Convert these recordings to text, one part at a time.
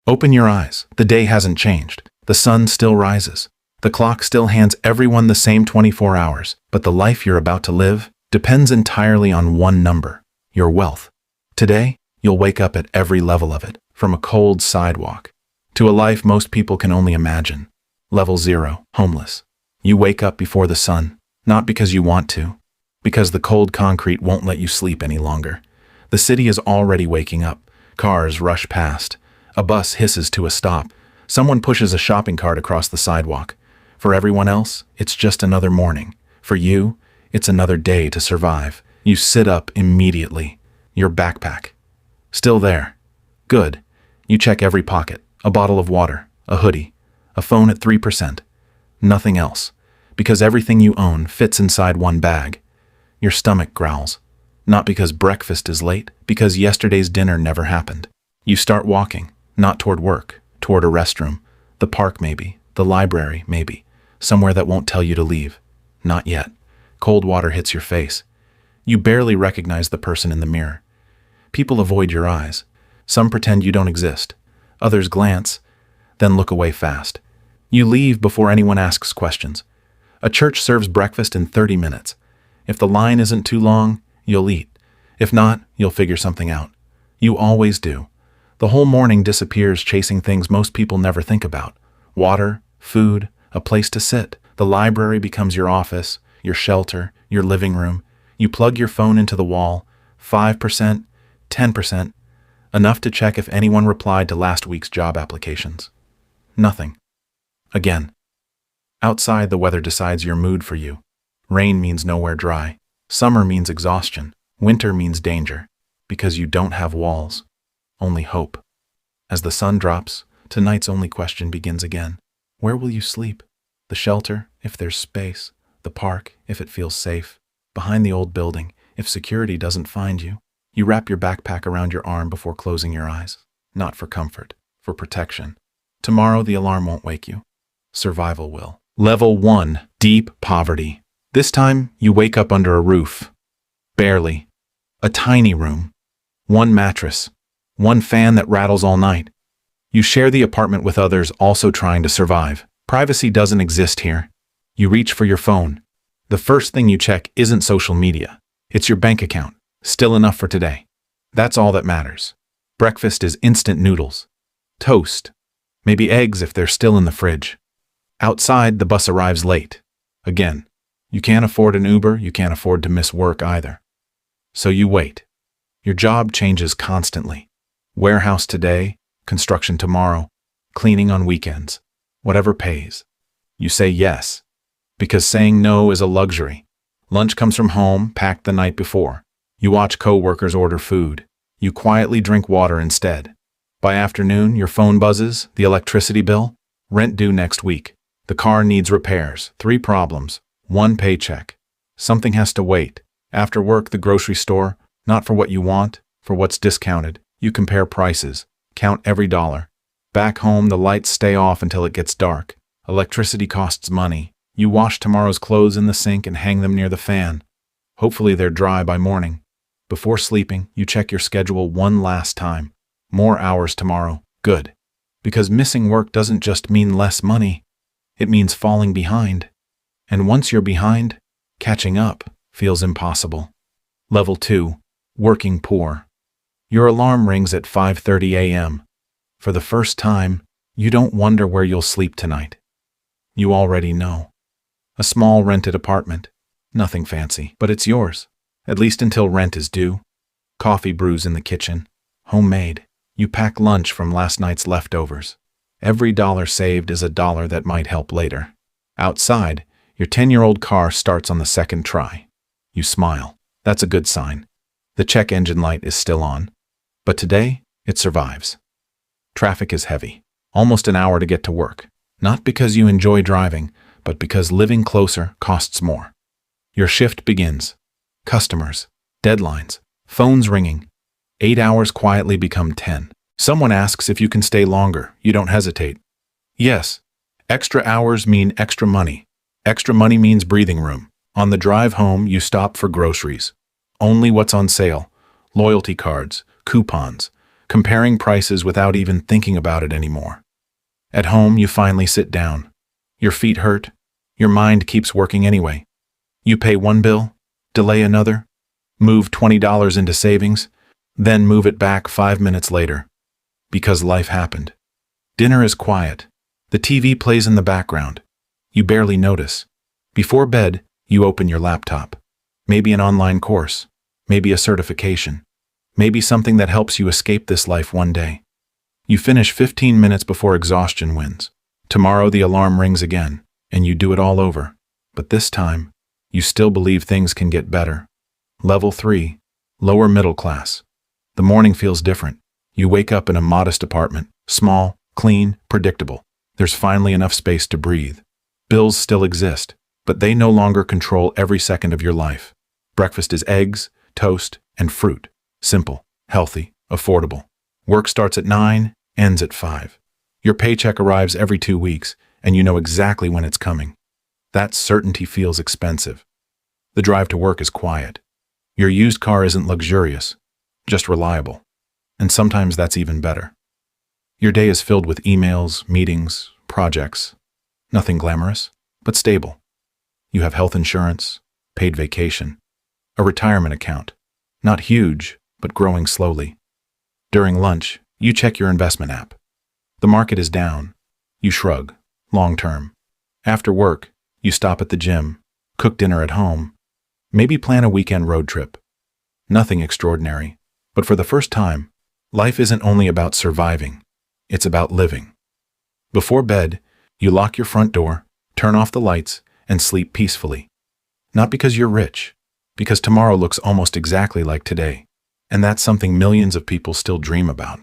Open your eyes. The day hasn't changed. The sun still rises. The clock still hands everyone the same 24 hours, but the life you're about to live depends entirely on one number: your wealth. Today, you'll wake up at every level of it, from a cold sidewalk to a life most people can only imagine. Level 0, homeless. You wake up before the sun, not because you want to, because the cold concrete won't let you sleep any longer. The city is already waking up. Cars rush past. A bus hisses to a stop. Someone pushes a shopping cart across the sidewalk. For everyone else, it's just another morning. For you, it's another day to survive. You sit up immediately. Your backpack. Still there. Good. You check every pocket. A bottle of water, a hoodie, a phone at 3%. Nothing else. Because everything you own fits inside one bag. Your stomach growls. Not because breakfast is late, because yesterday's dinner never happened. You start walking, not toward work, toward a restroom, the park maybe, the library maybe, somewhere that won't tell you to leave. Not yet. Cold water hits your face. You barely recognize the person in the mirror. People avoid your eyes. Some pretend you don't exist. Others glance, then look away fast. You leave before anyone asks questions. A church serves breakfast in 30 minutes. If the line isn't too long, you'll eat. If not, you'll figure something out. You always do. The whole morning disappears chasing things most people never think about. Water, food, a place to sit. The library becomes your office, your shelter, your living room. You plug your phone into the wall. 5%, 10%. Enough to check if anyone replied to last week's job applications. Nothing. Again. Outside, the weather decides your mood for you. Rain means nowhere dry. Summer means exhaustion. Winter means danger. Because you don't have walls. Only hope. As the sun drops, tonight's only question begins again. Where will you sleep? The shelter, if there's space. The park, if it feels safe. Behind the old building, if security doesn't find you. You wrap your backpack around your arm before closing your eyes. Not for comfort, for protection. Tomorrow the alarm won't wake you. Survival will. Level 1, deep poverty. This time, you wake up under a roof. Barely. A tiny room. One mattress. One fan that rattles all night. You share the apartment with others also trying to survive. Privacy doesn't exist here. You reach for your phone. The first thing you check isn't social media. It's your bank account. Still enough for today. That's all that matters. Breakfast is instant noodles. Toast. Maybe eggs if they're still in the fridge. Outside, the bus arrives late. Again. You can't afford an Uber, you can't afford to miss work either. So you wait. Your job changes constantly. Warehouse today, construction tomorrow, cleaning on weekends. Whatever pays. You say yes. Because saying no is a luxury. Lunch comes from home, packed the night before. You watch co-workers order food. You quietly drink water instead. By afternoon, your phone buzzes, the electricity bill, rent due next week. The car needs repairs, 3 problems, 1 paycheck. Something has to wait. After work, the grocery store, not for what you want, for what's discounted. You compare prices, count every dollar. Back home, the lights stay off until it gets dark. Electricity costs money. You wash tomorrow's clothes in the sink and hang them near the fan. Hopefully they're dry by morning. Before sleeping, you check your schedule one last time. More hours tomorrow. Good. Because missing work doesn't just mean less money. It means falling behind. And once you're behind, catching up feels impossible. Level 2. Working poor. Your alarm rings at 5:30 a.m. For the first time, you don't wonder where you'll sleep tonight. You already know. A small rented apartment. Nothing fancy, but it's yours. At least until rent is due. Coffee brews in the kitchen. Homemade. You pack lunch from last night's leftovers. Every dollar saved is a dollar that might help later. Outside, your 10-year-old car starts on the second try. You smile. That's a good sign. The check engine light is still on. But today, it survives. Traffic is heavy. Almost an hour to get to work. Not because you enjoy driving, but because living closer costs more. Your shift begins. Customers, deadlines, phones ringing. 8 hours quietly become 10. Someone asks if you can stay longer. You don't hesitate. Yes. Extra hours mean extra money. Extra money means breathing room. On the drive home, you stop for groceries. Only what's on sale. Loyalty cards, coupons, comparing prices without even thinking about it anymore. At home, you finally sit down. Your feet hurt. Your mind keeps working anyway. You pay one bill, delay another, move $20 into savings, then move it back 5 minutes later. Because life happened. Dinner is quiet. The TV plays in the background. You barely notice. Before bed, you open your laptop. Maybe an online course. Maybe a certification. Maybe something that helps you escape this life one day. You finish 15 minutes before exhaustion wins. Tomorrow the alarm rings again, and you do it all over. But this time, you still believe things can get better. Level 3, lower middle class. The morning feels different. You wake up in a modest apartment, small, clean, predictable. There's finally enough space to breathe. Bills still exist, but they no longer control every second of your life. Breakfast is eggs, toast, and fruit. Simple, healthy, affordable. Work starts at 9, ends at 5. Your paycheck arrives every 2 weeks, and you know exactly when it's coming. That certainty feels expensive. The drive to work is quiet. Your used car isn't luxurious, just reliable. And sometimes that's even better. Your day is filled with emails, meetings, projects. Nothing glamorous, but stable. You have health insurance, paid vacation, a retirement account. Not huge, but growing slowly. During lunch, you check your investment app. The market is down. You shrug, long term. After work, you stop at the gym, cook dinner at home, maybe plan a weekend road trip. Nothing extraordinary, but for the first time, life isn't only about surviving, it's about living. Before bed, you lock your front door, turn off the lights, and sleep peacefully. Not because you're rich, because tomorrow looks almost exactly like today. And that's something millions of people still dream about.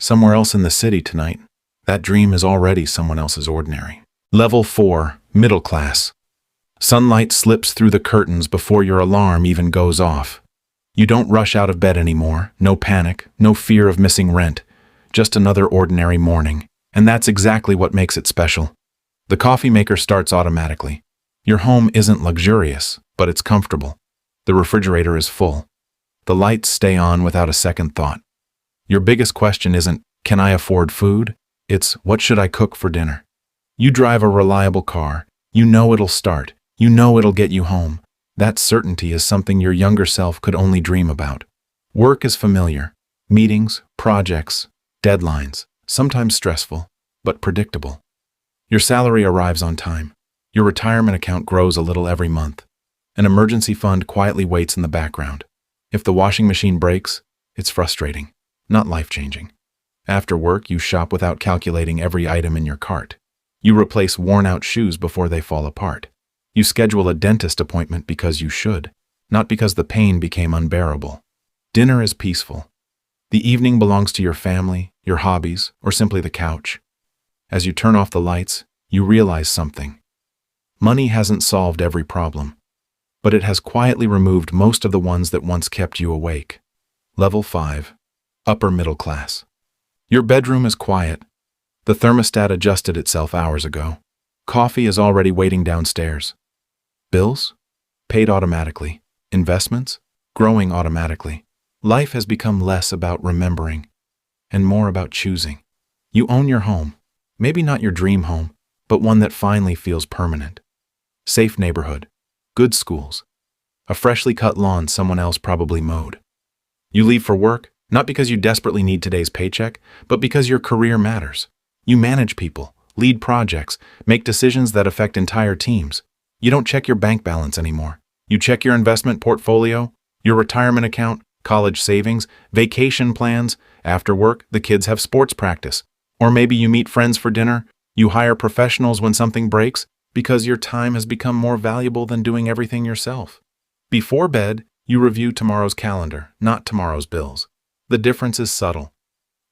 Somewhere else in the city tonight, that dream is already someone else's ordinary. Level 4, middle class. Sunlight slips through the curtains before your alarm even goes off. You don't rush out of bed anymore, no panic, no fear of missing rent, just another ordinary morning. And that's exactly what makes it special. The coffee maker starts automatically. Your home isn't luxurious, but it's comfortable. The refrigerator is full. The lights stay on without a second thought. Your biggest question isn't, can I afford food? It's, what should I cook for dinner? You drive a reliable car. You know it'll start. You know it'll get you home. That certainty is something your younger self could only dream about. Work is familiar. Meetings, projects, deadlines, sometimes stressful, but predictable. Your salary arrives on time. Your retirement account grows a little every month. An emergency fund quietly waits in the background. If the washing machine breaks, it's frustrating, not life-changing. After work, you shop without calculating every item in your cart. You replace worn-out shoes before they fall apart. You schedule a dentist appointment because you should, not because the pain became unbearable. Dinner is peaceful. The evening belongs to your family, your hobbies, or simply the couch. As you turn off the lights, you realize something. Money hasn't solved every problem, but it has quietly removed most of the ones that once kept you awake. Level 5, upper middle class. Your bedroom is quiet. The thermostat adjusted itself hours ago. Coffee is already waiting downstairs. Bills? Paid automatically. Investments? Growing automatically. Life has become less about remembering and more about choosing. You own your home. Maybe not your dream home, but one that finally feels permanent. Safe neighborhood. Good schools. A freshly cut lawn someone else probably mowed. You leave for work, not because you desperately need today's paycheck, but because your career matters. You manage people, lead projects, make decisions that affect entire teams. You don't check your bank balance anymore. You check your investment portfolio, your retirement account, college savings, vacation plans. After work, the kids have sports practice. Or maybe you meet friends for dinner. You hire professionals when something breaks because your time has become more valuable than doing everything yourself. Before bed, you review tomorrow's calendar, not tomorrow's bills. The difference is subtle,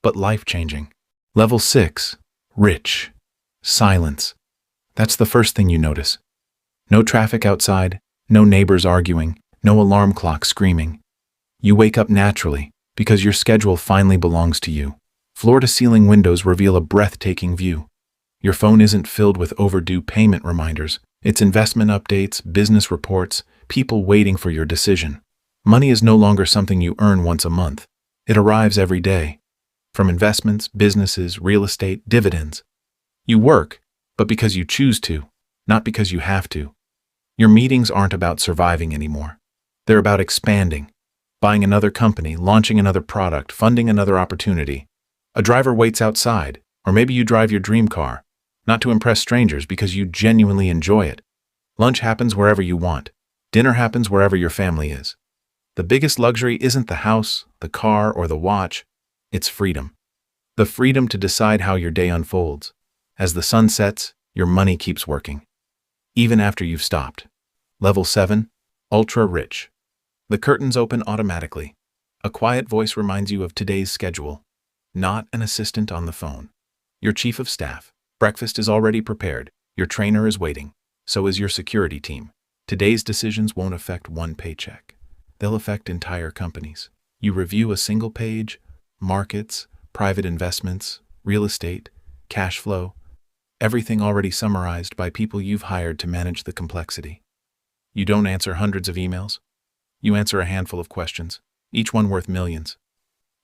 but life-changing. Level 6, rich. Silence. That's the first thing you notice. No traffic outside, no neighbors arguing, no alarm clock screaming. You wake up naturally because your schedule finally belongs to you. Floor-to-ceiling windows reveal a breathtaking view. Your phone isn't filled with overdue payment reminders. It's investment updates, business reports, people waiting for your decision. Money is no longer something you earn once a month. It arrives every day. from investments, businesses, real estate, dividends. You work, but because you choose to, not because you have to. Your meetings aren't about surviving anymore. They're about expanding, buying another company, launching another product, funding another opportunity. A driver waits outside, or maybe you drive your dream car, not to impress strangers because you genuinely enjoy it. Lunch happens wherever you want. Dinner happens wherever your family is. The biggest luxury isn't the house, the car, or the watch. It's freedom. The freedom to decide how your day unfolds. As the sun sets, your money keeps working, even after you've stopped. Level 7, Ultra Rich. The curtains open automatically. A quiet voice reminds you of today's schedule, not an assistant on the phone. Your chief of staff. Breakfast is already prepared. Your trainer is waiting. So is your security team. Today's decisions won't affect one paycheck. They'll affect entire companies. You review a single page, markets, private investments, real estate, cash flow, everything already summarized by people you've hired to manage the complexity. You don't answer hundreds of emails. You answer a handful of questions, each one worth millions.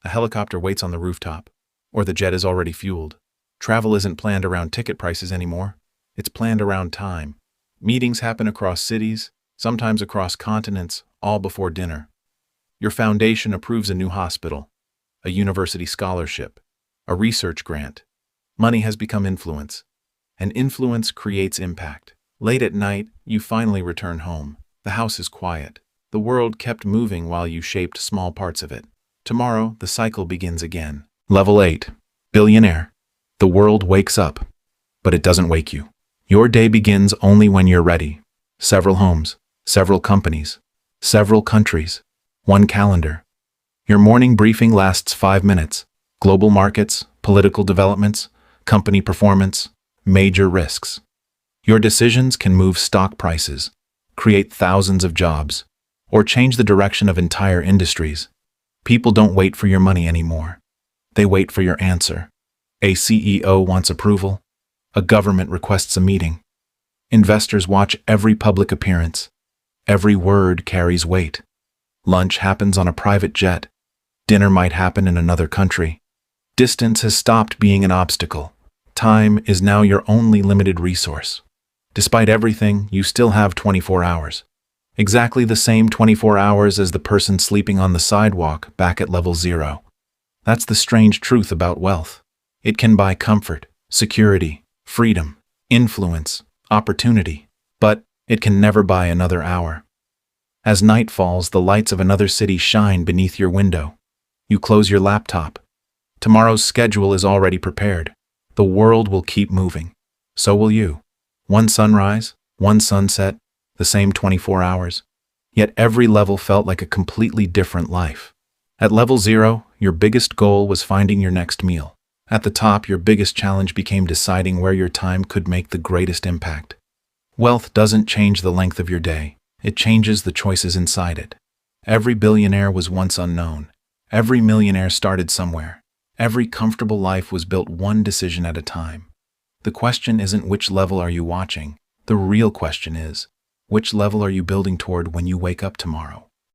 A helicopter waits on the rooftop, or the jet is already fueled. Travel isn't planned around ticket prices anymore. It's planned around time. Meetings happen across cities, sometimes across continents, all before dinner. Your foundation approves a new hospital, a university scholarship, a research grant. Money has become influence, and influence creates impact. Late at night, you finally return home. The house is quiet. The world kept moving while you shaped small parts of it. Tomorrow, the cycle begins again. Level 8, Billionaire. The world wakes up, but it doesn't wake you. Your day begins only when you're ready. Several homes, several companies, several countries, one calendar. Your morning briefing lasts 5 minutes. Global markets, political developments, company performance, major risks. Your decisions can move stock prices, create thousands of jobs, or change the direction of entire industries. People don't wait for your money anymore. They wait for your answer. A CEO wants approval. A government requests a meeting. Investors watch every public appearance. Every word carries weight. Lunch happens on a private jet. Dinner might happen in another country. Distance has stopped being an obstacle. Time is now your only limited resource. Despite everything, you still have 24 hours. Exactly the same 24 hours as the person sleeping on the sidewalk back at level 0. That's the strange truth about wealth. It can buy comfort, security, freedom, influence, opportunity, but it can never buy another hour. As night falls, the lights of another city shine beneath your window. You close your laptop. Tomorrow's schedule is already prepared. The world will keep moving. So will you. One sunrise, one sunset, the same 24 hours. Yet every level felt like a completely different life. At level 0, your biggest goal was finding your next meal. At the top, your biggest challenge became deciding where your time could make the greatest impact. Wealth doesn't change the length of your day. It changes the choices inside it. Every billionaire was once unknown. Every millionaire started somewhere. Every comfortable life was built one decision at a time. The question isn't which level are you watching. The real question is, which level are you building toward when you wake up tomorrow?